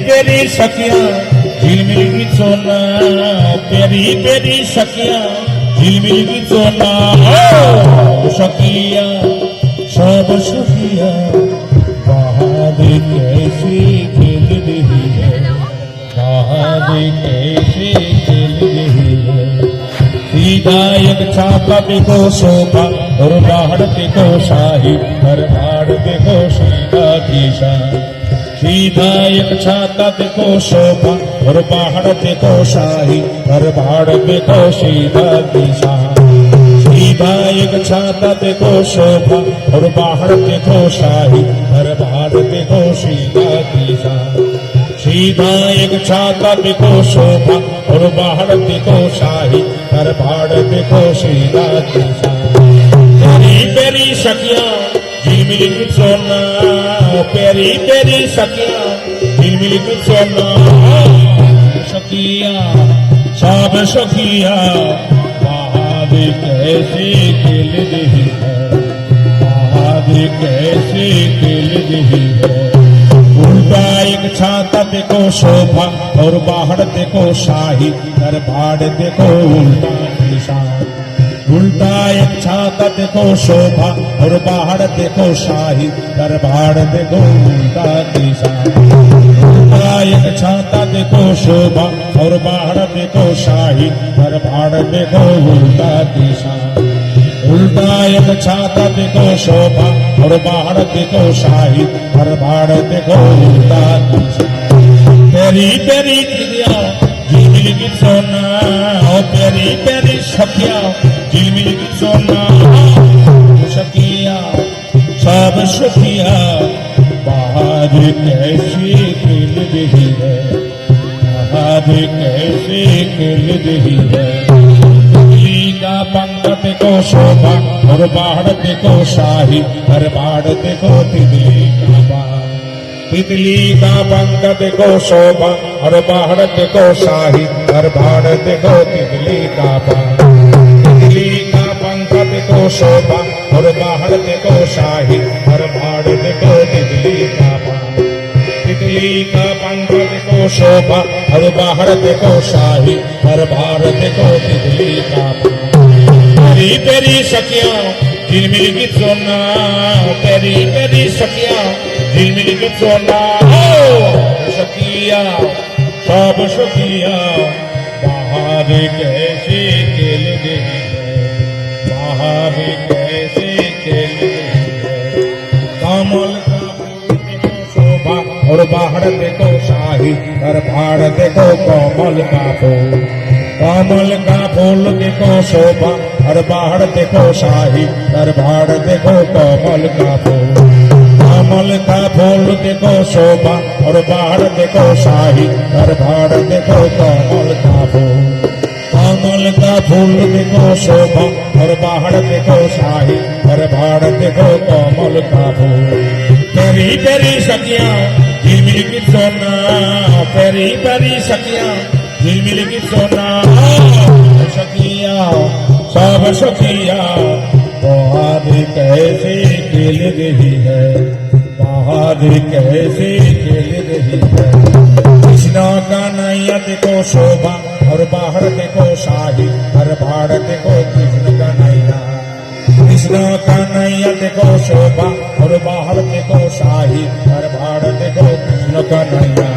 Peri सखियां झिलमिल की सोना, पेरी पेरी सखियां झिलमिल की सोना, सखियां सब सखियां बाहर कैसी खेल रही है, बाहर कैसी खेल रही है। सीधा एक छापा देखो शोभा और बाहर देखो शाही, हर बाढ़ देखो सीधा दिशा। सीधा एक छाता देखो शोभा और बाहर देखो शाही, हर बाढ़ देखो सीधा दिशा। सीधा एक छाता देखो शोभा और बाहर देखो शाही, हर बाढ़ देखो सीधा दिशा। सीधा एक छाता देखो शोभा और बाहर देखो शाही, हर बाढ़ देखो सीधा दिशा। पेरी पेरी सखियां झिलमिल की सोना, पेरी पेरी सखियां झिलमिल की सोना, सखियां सब सखियां बाहर कैसे खेल रही है, बाहर कैसे खेल रही है। उल्टा एक छाता देखो शोभा और बाहर देखो शाही, हर बाढ़ देखो उल्टा दिशा। उल्टा एक छाता देखो शोभा और बाहर देखो शाही, हर बाढ़ देखो उल्टा दिशा। उल्टा एक छाता देखो शोभा और बाहर देखो शाही, हर बाढ़ देखो उल्टा दिशा। उल्टा एक छाता देखो शोभा और बाहर देखो शाही, हर बाढ़ देखो उल्टा दिशा। पेरी पेरी चिड़िया झिलमिल की सोना, पेरी पेरी सखिया झिलमिल की सोना, सखिया सब सखिया बाहर कैसी खेल रही है, बाहर कैसे खेल रही है। का पंख देखो शोभा और बाहर देखो शाही, हर बाढ़ देखो तितली का बाण। तितली का पंख देखो शोभा और बाहर देखो शाही, हर बाढ़ देखो तितली का बाण। तितली का पंख देखो शोभा और बाहर देखो शाही, हर बाढ़ देखो तितली का बाण। तितली का पंख देखो शोभा और बाहर देखो शाही, हर बाढ़ देखो तितली का बाण। पेरी पेरी सखियां झिलमिल की सोना, पेरी पेरी सखियां झिलमिल की सोना, सखिया सब सखिया बाहर कैसे खेल रही है, बाहर कैसे खेल रही है। कमल का देखो शोभा और बाहर देखो शाही, हर बाढ़ देखो कमल का फूल। कमल का फूल देखो शोभा और बाहर देखो शाही, हर बाढ़ देखो कमल का फूल। कमल का फूल देखो शोभा और बाहर देखो शाही, हर बाढ़ देखो कमल का फूल। कमल का फूल देखो शोभा और बाहर देखो शाही, हर बाढ़ देखो कमल का फूल। पेरी पेरी सखियां झिलमिल की सोना, पेरी पेरी सखियां झिलमिल की सोना, सखिया सब सखिया बाहर कैसे खेल रही है, बाहर कैसे खेल रही है। कृष्णा का नैया देखो शोभा और बाहर देखो शाही, हर बाढ़ देखो कृष्ण का नैया। कृष्ण का नैया देखो शोभा और बाहर देखो शाही, हर बाढ़ देखो कृष्ण का नैया।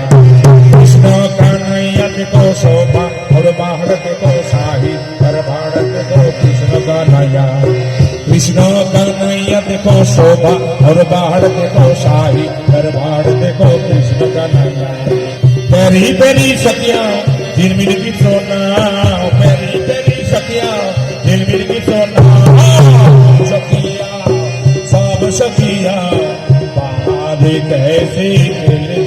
कृष्ण का नैया देखो शोभा और बाहर देखो शाही, हर बाढ़ देखो कृष्ण का नैया। कृष्ण का नैया देखो शोभा और बाहर देखो शाही, हर बाढ़ देखो कृष्ण का नैया। पेरी पेरी सखियां झिलमिल की सोना, पेरी पेरी सखियां झिलमिल की सोना, सखिया सब सखिया बाहर कैसे खेल